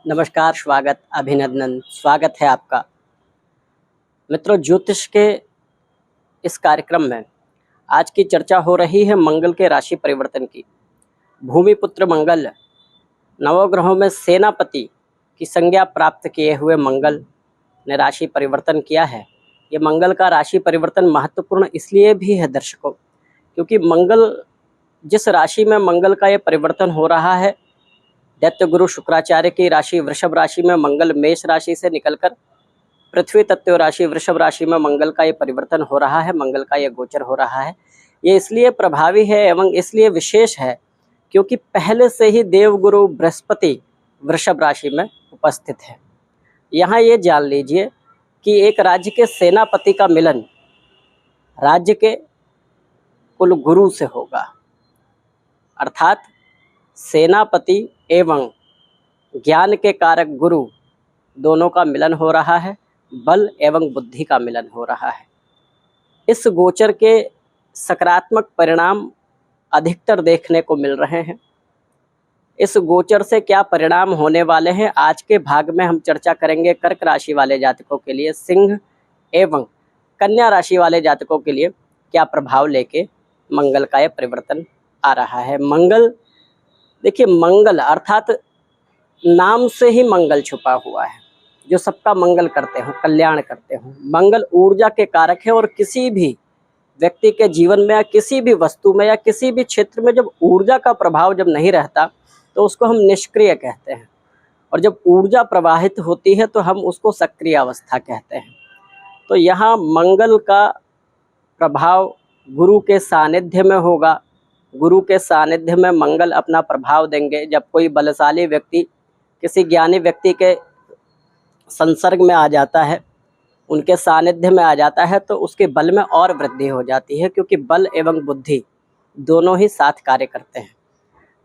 नमस्कार, स्वागत, अभिनंदन, स्वागत है आपका। मित्रों, ज्योतिष के इस कार्यक्रम में आज की चर्चा हो रही है मंगल के राशि परिवर्तन की। भूमिपुत्र मंगल, नवग्रहों में सेनापति की संज्ञा प्राप्त किए हुए मंगल ने राशि परिवर्तन किया है। ये मंगल का राशि परिवर्तन महत्वपूर्ण इसलिए भी है दर्शकों, क्योंकि मंगल जिस राशि में मंगल का ये परिवर्तन हो रहा है, दैत्य गुरु शुक्राचार्य की राशि वृषभ राशि में मंगल मेष राशि से निकलकर पृथ्वी तत्व राशि वृषभ राशि में मंगल का ये परिवर्तन हो रहा है, मंगल का ये गोचर हो रहा है। ये इसलिए प्रभावी है एवं इसलिए विशेष है क्योंकि पहले से ही देवगुरु बृहस्पति वृषभ राशि में उपस्थित है। यहाँ ये जान लीजिए कि एक राज्य के सेनापति का मिलन राज्य के कुल गुरु से होगा, अर्थात सेनापति एवं ज्ञान के कारक गुरु दोनों का मिलन हो रहा है, बल एवं बुद्धि का मिलन हो रहा है। इस गोचर के सकारात्मक परिणाम अधिकतर देखने को मिल रहे हैं। इस गोचर से क्या परिणाम होने वाले हैं, आज के भाग में हम चर्चा करेंगे। कर्क राशि वाले जातकों के लिए, सिंह एवं कन्या राशि वाले जातकों के लिए क्या प्रभाव लेके मंगल का यह परिवर्तन आ रहा है। मंगल, देखिए, मंगल अर्थात नाम से ही मंगल छुपा हुआ है, जो सबका मंगल करते हो, कल्याण करते हो। मंगल ऊर्जा के कारक है और किसी भी व्यक्ति के जीवन में या किसी भी वस्तु में या किसी भी क्षेत्र में जब ऊर्जा का प्रभाव जब नहीं रहता तो उसको हम निष्क्रिय कहते हैं, और जब ऊर्जा प्रवाहित होती है तो हम उसको सक्रिय अवस्था कहते हैं। तो यहाँ मंगल का प्रभाव गुरु के सानिध्य में होगा। गुरु के सानिध्य में मंगल अपना प्रभाव देंगे। जब कोई बलशाली व्यक्ति किसी ज्ञानी व्यक्ति के संसर्ग में आ जाता है, उनके सानिध्य में आ जाता है, तो उसके बल में और वृद्धि हो जाती है, क्योंकि बल एवं बुद्धि दोनों ही साथ कार्य करते हैं।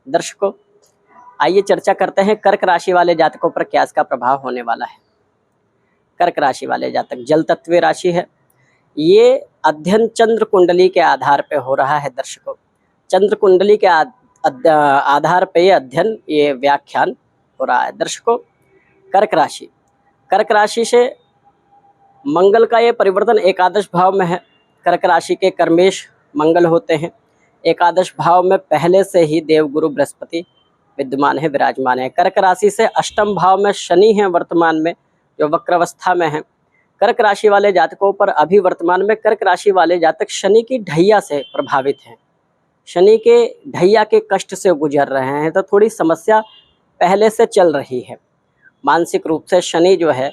दर्शकों, आइए चर्चा करते हैं कर्क राशि वाले जातकों पर क्या इसका प्रभाव होने वाला है। कर्क राशि वाले जातक जल तत्व राशि है। ये अध्ययन चंद्र कुंडली के आधार पर हो रहा है। दर्शकों, चंद्र कुंडली के आधार पर ये अध्ययन, ये व्याख्यान हो रहा है। दर्शकों, कर्क राशि से मंगल का ये परिवर्तन एकादश भाव में है। कर्क राशि के कर्मेश मंगल होते हैं। एकादश भाव में पहले से ही देवगुरु बृहस्पति विद्यमान है, विराजमान है। कर्क राशि से अष्टम भाव में शनि है वर्तमान में, जो वक्रावस्था में है। कर्क राशि वाले जातकों पर अभी वर्तमान में कर्क राशि वाले जातक शनि की ढैया से प्रभावित हैं, शनि के ढैया के कष्ट से गुजर रहे हैं। तो थोड़ी समस्या पहले से चल रही है। मानसिक रूप से शनि जो है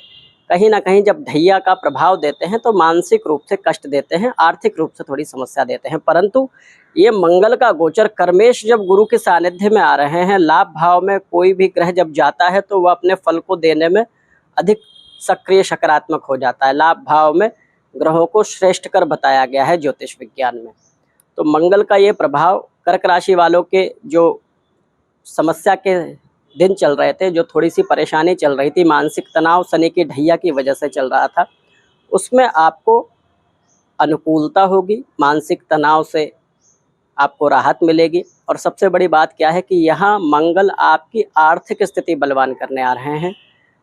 कहीं ना कहीं जब ढैया का प्रभाव देते हैं तो मानसिक रूप से कष्ट देते हैं, आर्थिक रूप से थोड़ी समस्या देते हैं। परंतु ये मंगल का गोचर कर्मेश जब गुरु के सानिध्य में आ रहे हैं, लाभ भाव में कोई भी ग्रह जब जाता है तो वह अपने फल को देने में अधिक सक्रिय सकारात्मक हो जाता है। लाभ भाव में ग्रहों को श्रेष्ठ कर बताया गया है ज्योतिष विज्ञान में। तो मंगल का ये प्रभाव कर्क राशि वालों के जो समस्या के दिन चल रहे थे, जो थोड़ी सी परेशानी चल रही थी, मानसिक तनाव शनि की ढैया की वजह से चल रहा था, उसमें आपको अनुकूलता होगी, मानसिक तनाव से आपको राहत मिलेगी। और सबसे बड़ी बात क्या है कि यहाँ मंगल आपकी आर्थिक स्थिति बलवान करने आ रहे हैं।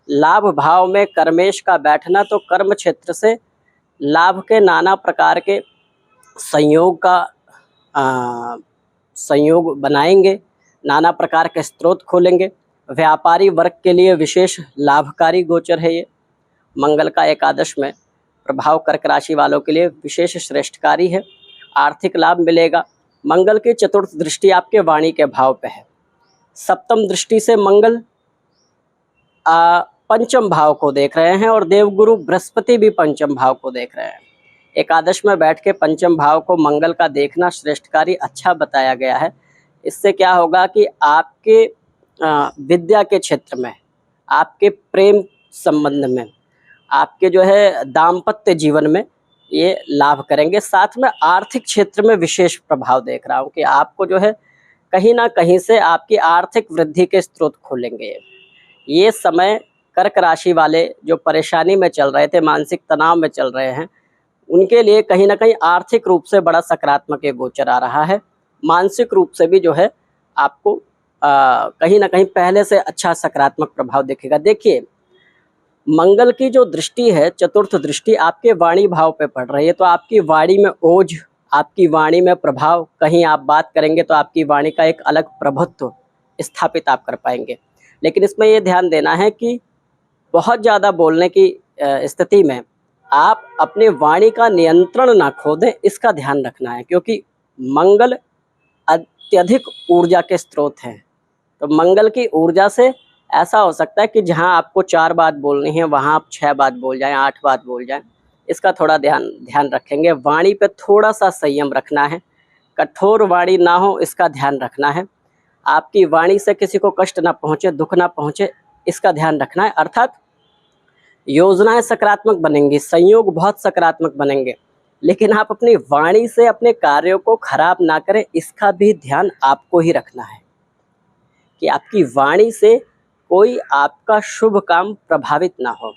लाभ भाव में कर्मेश का बैठना तो कर्म क्षेत्र से लाभ के नाना प्रकार के संयोग बनाएंगे, नाना प्रकार के स्रोत खोलेंगे। व्यापारी वर्ग के लिए विशेष लाभकारी गोचर है ये। मंगल का एकादश में प्रभाव कर्क राशि वालों के लिए विशेष श्रेष्ठकारी है। आर्थिक लाभ मिलेगा। मंगल की चतुर्थ दृष्टि आपके वाणी के भाव पे है। सप्तम दृष्टि से मंगल पंचम भाव को देख रहे हैं और देवगुरु बृहस्पति भी पंचम भाव को देख रहे हैं। एकादश में बैठ के पंचम भाव को मंगल का देखना श्रेष्ठकारी अच्छा बताया गया है। इससे क्या होगा कि आपके विद्या के क्षेत्र में, आपके प्रेम संबंध में, आपके जो है दाम्पत्य जीवन में ये लाभ करेंगे। साथ में आर्थिक क्षेत्र में विशेष प्रभाव देख रहा हूँ कि आपको जो है कहीं ना कहीं से आपकी आर्थिक वृद्धि के स्रोत खोलेंगे। ये समय कर्क राशि वाले जो परेशानी में चल रहे थे, मानसिक तनाव में चल रहे हैं, उनके लिए कहीं ना कहीं आर्थिक रूप से बड़ा सकारात्मक ये गोचर आ रहा है। मानसिक रूप से भी जो है आपको कहीं ना कहीं पहले से अच्छा सकारात्मक प्रभाव दिखेगा। देखिए, मंगल की जो दृष्टि है, चतुर्थ दृष्टि आपके वाणी भाव पे पड़ रही है, तो आपकी वाणी में ओज, आपकी वाणी में प्रभाव, कहीं आप बात करेंगे तो आपकी वाणी का एक अलग प्रभुत्व स्थापित आप कर पाएंगे। लेकिन इसमें ये ध्यान देना है कि बहुत ज़्यादा बोलने की स्थिति में आप अपने वाणी का नियंत्रण ना खो दें, इसका ध्यान रखना है, क्योंकि मंगल अत्यधिक ऊर्जा के स्रोत हैं। तो मंगल की ऊर्जा से ऐसा हो सकता है कि जहां आपको 4 बात बोलनी है, वहां आप 6 बात बोल जाएं, 8 बात बोल जाएं। इसका थोड़ा ध्यान ध्यान रखेंगे। वाणी पे थोड़ा सा संयम रखना है, कठोर वाणी ना हो, इसका ध्यान रखना है। आपकी वाणी से किसी को कष्ट ना पहुंचे, दुख ना पहुंचे, इसका ध्यान रखना है। अर्थात योजनाएं सकारात्मक बनेंगी, संयोग बहुत सकारात्मक बनेंगे, लेकिन आप अपनी वाणी से अपने कार्यों को खराब ना करें, इसका भी ध्यान आपको ही रखना है कि आपकी वाणी से कोई आपका शुभ काम प्रभावित ना हो।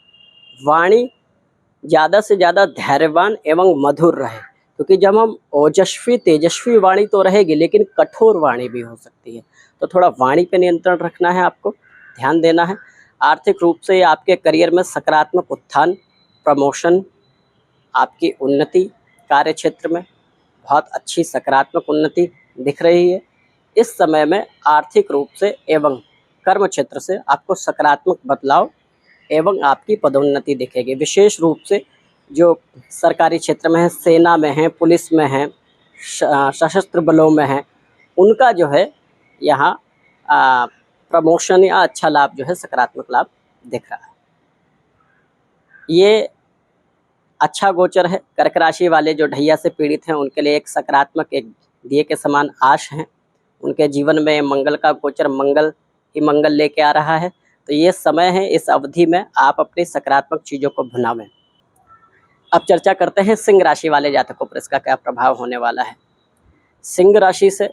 वाणी ज़्यादा से ज़्यादा धैर्यवान एवं मधुर रहे, क्योंकि जब हम ओजस्वी तेजस्वी वाणी तो रहेगी, लेकिन कठोर वाणी भी हो सकती है। तो थोड़ा वाणी पे नियंत्रण रखना है, आपको ध्यान देना है। आर्थिक रूप से आपके करियर में सकारात्मक उत्थान, प्रमोशन, आपकी उन्नति, कार्य क्षेत्र में बहुत अच्छी सकारात्मक उन्नति दिख रही है। इस समय में आर्थिक रूप से एवं कर्म क्षेत्र से आपको सकारात्मक बदलाव एवं आपकी पदोन्नति दिखेगी। विशेष रूप से जो सरकारी क्षेत्र में है, सेना में है, पुलिस में है, सशस्त्र बलों में है, उनका जो है यहाँ प्रमोशन या अच्छा लाभ जो है, सकारात्मक लाभ दिख रहा है। ये अच्छा गोचर है। कर्क राशि वाले जो ढैया से पीड़ित हैं, उनके लिए एक सकारात्मक, एक दिए के समान आश है। उनके जीवन में मंगल का गोचर, मंगल ही मंगल लेके आ रहा है। तो ये समय है, इस अवधि में आप अपनी सकारात्मक चीज़ों को भुनावें। अब चर्चा करते हैं सिंह राशि वाले जातकों पर इसका क्या प्रभाव होने वाला है। सिंह राशि से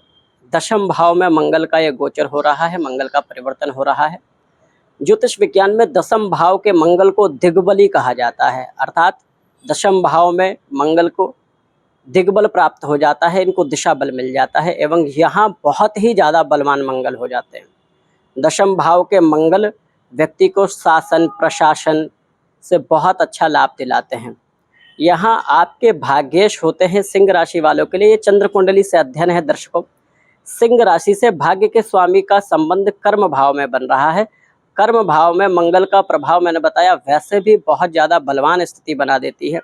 दशम भाव में मंगल का ये गोचर हो रहा है, मंगल का परिवर्तन हो रहा है। ज्योतिष विज्ञान में दशम भाव के मंगल को दिग्बली कहा जाता है, अर्थात दशम भाव में मंगल को दिग्बल प्राप्त हो जाता है, इनको दिशा बल मिल जाता है, एवं यहाँ बहुत ही ज़्यादा बलवान मंगल हो जाते हैं। दशम भाव के मंगल व्यक्ति को शासन प्रशासन से बहुत अच्छा लाभ दिलाते हैं। यहाँ आपके भाग्येश होते हैं सिंह राशि वालों के लिए। ये चंद्र कुंडली से अध्ययन है दर्शकों। सिंह राशि से भाग्य के स्वामी का संबंध कर्म भाव में बन रहा है। कर्म भाव में मंगल का प्रभाव मैंने बताया वैसे भी बहुत ज़्यादा बलवान स्थिति बना देती है।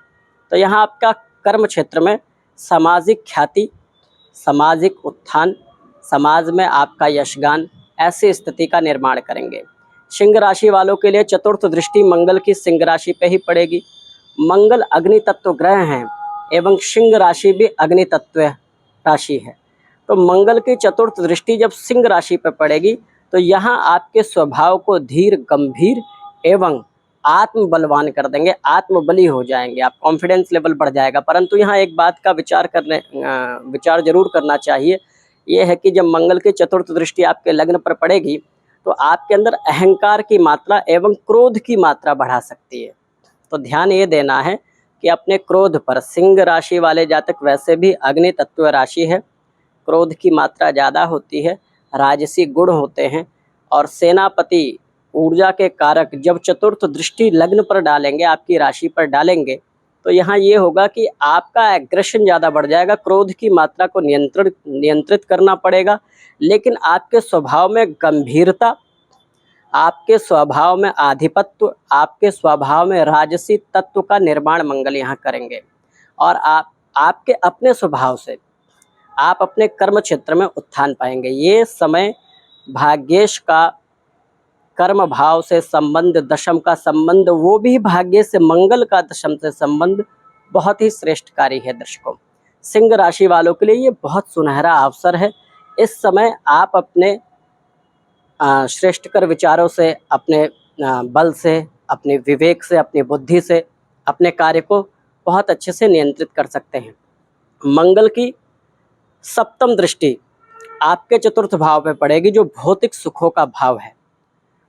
तो यहाँ आपका कर्म क्षेत्र में सामाजिक ख्याति, सामाजिक उत्थान, समाज में आपका यशगान, ऐसी स्थिति का निर्माण करेंगे। सिंह राशि वालों के लिए चतुर्थ दृष्टि मंगल की सिंह राशि पे ही पड़ेगी। मंगल अग्नि तत्व ग्रह हैं एवं सिंह राशि भी अग्नि तत्व राशि है। तो मंगल की चतुर्थ दृष्टि जब सिंह राशि पर पड़ेगी, तो यहाँ आपके स्वभाव को धीर, गंभीर एवं आत्म बलवान कर देंगे, आत्मबली हो जाएंगे आप, कॉन्फिडेंस लेवल बढ़ जाएगा। परंतु यहाँ एक बात का विचार जरूर करना चाहिए, ये है कि जब मंगल की चतुर्थ दृष्टि आपके लग्न पर पड़ेगी, तो आपके अंदर अहंकार की मात्रा एवं क्रोध की मात्रा बढ़ा सकती है। तो ध्यान ये देना है कि अपने क्रोध पर, सिंह राशि वाले जातक वैसे भी अग्नि तत्व राशि है, क्रोध की मात्रा ज़्यादा होती है, राजसी गुण होते हैं, और सेनापति ऊर्जा के कारक जब चतुर्थ दृष्टि लग्न पर डालेंगे, आपकी राशि पर डालेंगे, तो यहाँ ये होगा कि आपका एग्रेशन ज़्यादा बढ़ जाएगा, क्रोध की मात्रा को नियंत्रित करना पड़ेगा। लेकिन आपके स्वभाव में गंभीरता, आपके स्वभाव में आधिपत्य, आपके स्वभाव में राजसी तत्व का निर्माण मंगल यहाँ करेंगे। और आपके अपने स्वभाव से आप अपने कर्म क्षेत्र में उत्थान पाएंगे। ये समय भाग्येश का कर्म भाव से संबंध, दशम का संबंध, वो भी भाग्य से, मंगल का दशम से संबंध बहुत ही श्रेष्ठकारी है दर्शकों। सिंह राशि वालों के लिए ये बहुत सुनहरा अवसर है। इस समय आप अपने श्रेष्ठकर विचारों से, अपने बल से, अपने विवेक से, अपनी बुद्धि से अपने कार्य को बहुत अच्छे से नियंत्रित कर सकते हैं। मंगल की सप्तम दृष्टि आपके चतुर्थ भाव पे पड़ेगी, जो भौतिक सुखों का भाव है,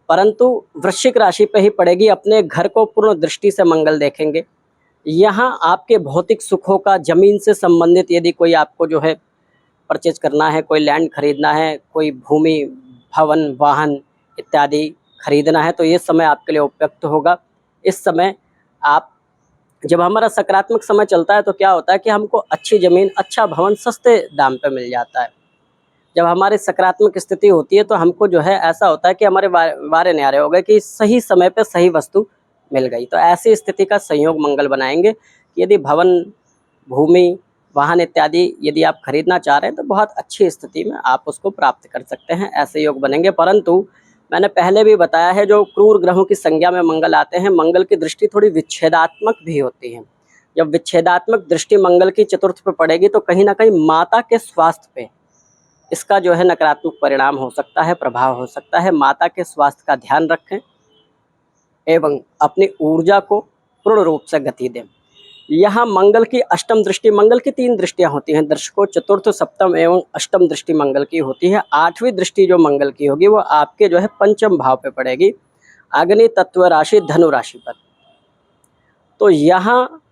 परंतु वृश्चिक राशि पे ही पड़ेगी। अपने घर को पूर्ण दृष्टि से मंगल देखेंगे। यहाँ आपके भौतिक सुखों का, जमीन से संबंधित यदि कोई आपको जो है परचेज करना है, कोई लैंड खरीदना है, कोई भूमि भवन, वाहन इत्यादि खरीदना है तो ये समय आपके लिए उपयुक्त होगा। इस समय आप, जब हमारा सकारात्मक समय चलता है तो क्या होता है कि हमको अच्छी ज़मीन, अच्छा भवन सस्ते दाम पे मिल जाता है। जब हमारी सकारात्मक स्थिति होती है तो हमको जो है ऐसा होता है कि हमारे वारे न्यारे हो गए कि सही समय पे सही वस्तु मिल गई। तो ऐसी स्थिति का संयोग मंगल बनाएंगे कि यदि भवन, भूमि, वाहन इत्यादि यदि आप खरीदना चाह रहे हैं तो बहुत अच्छी स्थिति में आप उसको प्राप्त कर सकते हैं, ऐसे योग बनेंगे। परंतु मैंने पहले भी बताया है, जो क्रूर ग्रहों की संज्ञा में मंगल आते हैं, मंगल की दृष्टि थोड़ी विच्छेदात्मक भी होती है। जब विच्छेदात्मक दृष्टि मंगल की चतुर्थ पे पड़ेगी तो कहीं ना कहीं माता के स्वास्थ्य पे इसका जो है नकारात्मक परिणाम हो सकता है, प्रभाव हो सकता है। माता के स्वास्थ्य का ध्यान रखें एवं अपनी ऊर्जा को पूर्ण रूप से गति दें। यहाँ मंगल की अष्टम दृष्टि, मंगल की 3 दृष्टियां होती हैं दर्शकों, चतुर्थ, सप्तम एवं अष्टम दृष्टि मंगल की होती है। 8वीं दृष्टि जो मंगल की होगी वो आपके जो है पंचम भाव पे पड़ेगी, अग्नि तत्व राशि धनु राशि पर। तो यहाँ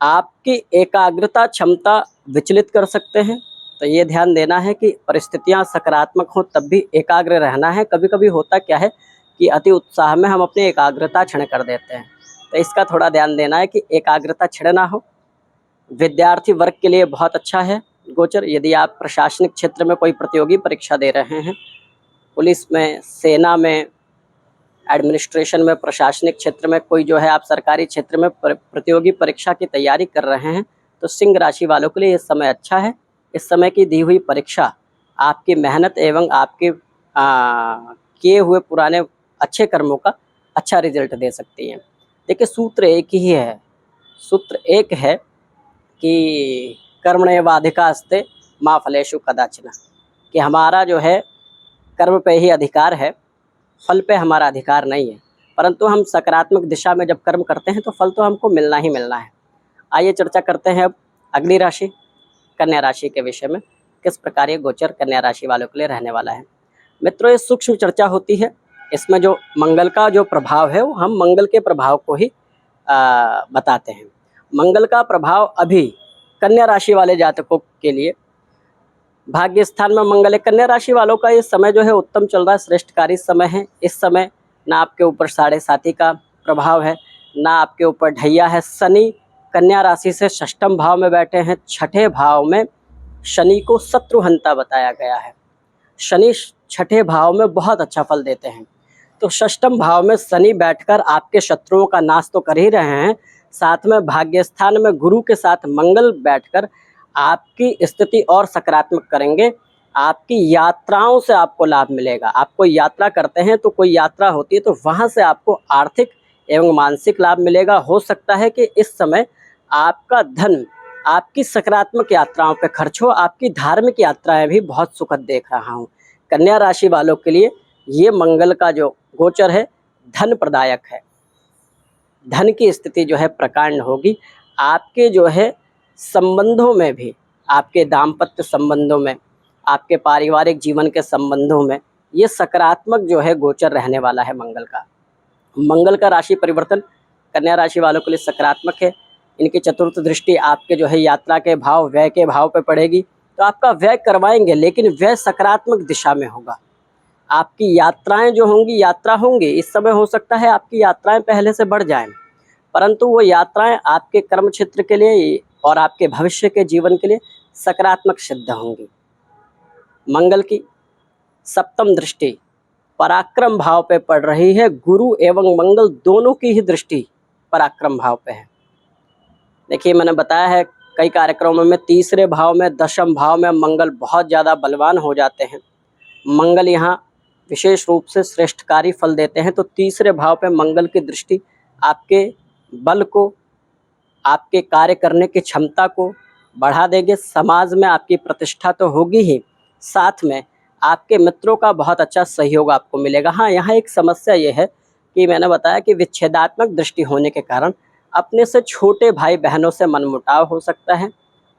आपकी एकाग्रता क्षमता विचलित कर सकते हैं। तो ये ध्यान देना है कि परिस्थितियां सकारात्मक हो तब भी एकाग्र रहना है। कभी कभी होता क्या है कि अति उत्साह में हम अपनी एकाग्रता क्षीण कर देते हैं, तो इसका थोड़ा ध्यान देना है कि एकाग्रता क्षीण ना हो। विद्यार्थी वर्ग के लिए बहुत अच्छा है गोचर। यदि आप प्रशासनिक क्षेत्र में कोई प्रतियोगी परीक्षा दे रहे हैं, पुलिस में, सेना में, एडमिनिस्ट्रेशन में, प्रशासनिक क्षेत्र में, कोई जो है आप सरकारी क्षेत्र में प्रतियोगी परीक्षा की तैयारी कर रहे हैं, तो सिंह राशि वालों के लिए ये समय अच्छा है। इस समय की दी हुई परीक्षा आपकी मेहनत एवं आपके किए हुए पुराने अच्छे कर्मों का अच्छा रिजल्ट दे सकती हैं। देखिए, सूत्र एक ही है। सूत्र एक है कि कर्मण्येवाधिकारस्ते मा फलेषु कदाचन, कि हमारा जो है कर्म पे ही अधिकार है, फल पे हमारा अधिकार नहीं है। परंतु हम सकारात्मक दिशा में जब कर्म करते हैं तो फल तो हमको मिलना ही मिलना है। आइए चर्चा करते हैं अब अगली राशि, कन्या राशि के विषय में। किस प्रकार ये गोचर कन्या राशि वालों के लिए रहने वाला है। मित्रों, ये सूक्ष्म चर्चा होती है। इसमें जो मंगल का जो प्रभाव है वो हम मंगल के प्रभाव को ही बताते हैं। मंगल का प्रभाव अभी कन्या राशि वाले जातकों के लिए भाग्य स्थान में मंगल है। कन्या राशि वालों का ये समय जो है उत्तम चल रहा है, श्रेष्ठकारी समय है। इस समय ना आपके ऊपर 7.5 का प्रभाव है, ना आपके ऊपर ढैया है। शनि कन्या राशि से षष्ठम भाव में बैठे हैं। छठे भाव में शनि को शत्रुहंता बताया गया है। शनि छठे भाव में बहुत अच्छा फल देते हैं, तो षष्ठम भाव में शनि बैठकर आपके शत्रुओं का नाश तो कर ही रहे हैं, साथ में भाग्य स्थान में गुरु के साथ मंगल बैठकर आपकी स्थिति और सकारात्मक करेंगे। आपकी यात्राओं से आपको लाभ मिलेगा। आप कोई यात्रा करते हैं तो कोई यात्रा होती है तो वहाँ से आपको आर्थिक एवं मानसिक लाभ मिलेगा। हो सकता है कि इस समय आपका धन आपकी सकारात्मक यात्राओं पे खर्च हो। आपकी धार्मिक यात्राएं भी बहुत सुखद देख रहा हूँ। कन्या राशि वालों के लिए ये मंगल का जो गोचर है धन प्रदायक है। धन की स्थिति जो है प्रकांड होगी। आपके जो है संबंधों में भी, आपके दाम्पत्य संबंधों में, आपके पारिवारिक जीवन के संबंधों में ये सकारात्मक जो है गोचर रहने वाला है मंगल का। मंगल का राशि परिवर्तन कन्या राशि वालों के लिए सकारात्मक है। इनकी चतुर्थ दृष्टि आपके जो है यात्रा के भाव, व्यय के भाव पे पड़ेगी, तो आपका व्यय करवाएंगे लेकिन व्यय सकारात्मक दिशा में होगा। आपकी यात्राएं जो होंगी, यात्रा होंगी, इस समय हो सकता है आपकी यात्राएं पहले से बढ़ जाएं, परंतु वो यात्राएं आपके कर्म क्षेत्र के लिए और आपके भविष्य के जीवन के लिए सकारात्मक सिद्ध होंगी। मंगल की सप्तम दृष्टि पराक्रम भाव पे पड़ रही है। गुरु एवं मंगल दोनों की ही दृष्टि पराक्रम भाव पे है। देखिए, मैंने बताया है कई कार्यक्रमों में तीसरे भाव में, दशम भाव में मंगल बहुत ज़्यादा बलवान हो जाते हैं। मंगल यहाँ विशेष रूप से श्रेष्ठकारी फल देते हैं। तो तीसरे भाव पे मंगल की दृष्टि आपके बल को, आपके कार्य करने की क्षमता को बढ़ा देंगे। समाज में आपकी प्रतिष्ठा तो होगी ही, साथ में आपके मित्रों का बहुत अच्छा सहयोग आपको मिलेगा। हाँ, यहाँ एक समस्या ये है कि मैंने बताया कि विच्छेदात्मक दृष्टि होने के कारण अपने से छोटे भाई बहनों से मनमुटाव हो सकता है।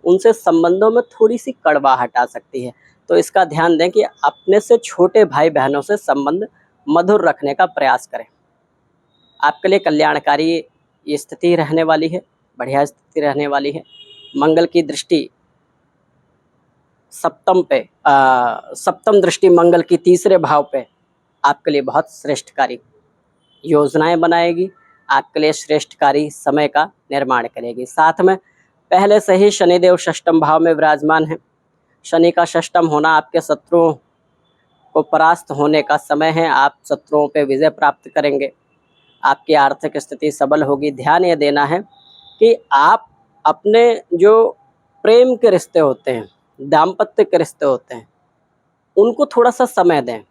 उनसे संबंधों में थोड़ी सी कड़वाहट आ सकती है। तो इसका ध्यान दें कि अपने से छोटे भाई बहनों से संबंध मधुर रखने का प्रयास करें। आपके लिए कल्याणकारी ये स्थिति रहने वाली है, बढ़िया स्थिति रहने वाली है। मंगल की दृष्टि सप्तम दृष्टि मंगल की तीसरे भाव पे आपके लिए बहुत श्रेष्ठकारी योजनाएं बनाएगी, आपके लिए श्रेष्ठकारी समय का निर्माण करेगी। साथ में पहले से ही शनिदेव षष्टम भाव में विराजमान है। शनि का षष्टम होना आपके शत्रुओं को परास्त होने का समय है। आप शत्रुओं पे विजय प्राप्त करेंगे, आपकी आर्थिक स्थिति सबल होगी। ध्यान ये देना है कि आप अपने जो प्रेम के रिश्ते होते हैं, दाम्पत्य के रिश्ते होते हैं, उनको थोड़ा सा समय दें।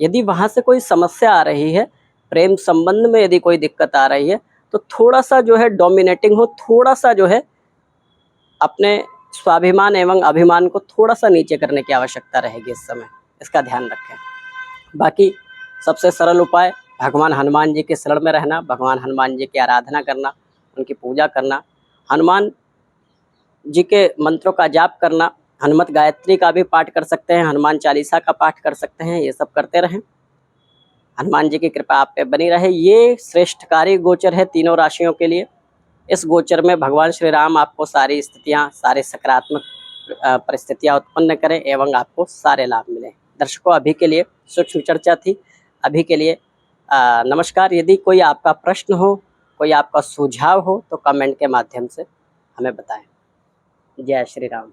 यदि वहाँ से कोई समस्या आ रही है, प्रेम संबंध में यदि कोई दिक्कत आ रही है, तो थोड़ा सा जो है डोमिनेटिंग हो, थोड़ा सा जो है अपने स्वाभिमान एवं अभिमान को थोड़ा सा नीचे करने की आवश्यकता रहेगी इस समय, इसका ध्यान रखें। बाकी सबसे सरल उपाय भगवान हनुमान जी के शरण में रहना, भगवान हनुमान जी की आराधना करना, उनकी पूजा करना, हनुमान जी के मंत्रों का जाप करना, हनुमत गायत्री का भी पाठ कर सकते हैं, हनुमान चालीसा का पाठ कर सकते हैं। ये सब करते रहें, हनुमान जी की कृपा आप पे बनी रहे। ये श्रेष्ठकारी गोचर है तीनों राशियों के लिए। इस गोचर में भगवान श्री राम आपको सारी स्थितियां, सारे सकारात्मक परिस्थितियां उत्पन्न करें एवं आपको सारे लाभ मिले। दर्शकों, अभी के लिए सूक्ष्म चर्चा थी। अभी के लिए नमस्कार। यदि कोई आपका प्रश्न हो, कोई आपका सुझाव हो, तो कमेंट के माध्यम से हमें बताएं। जय श्री राम।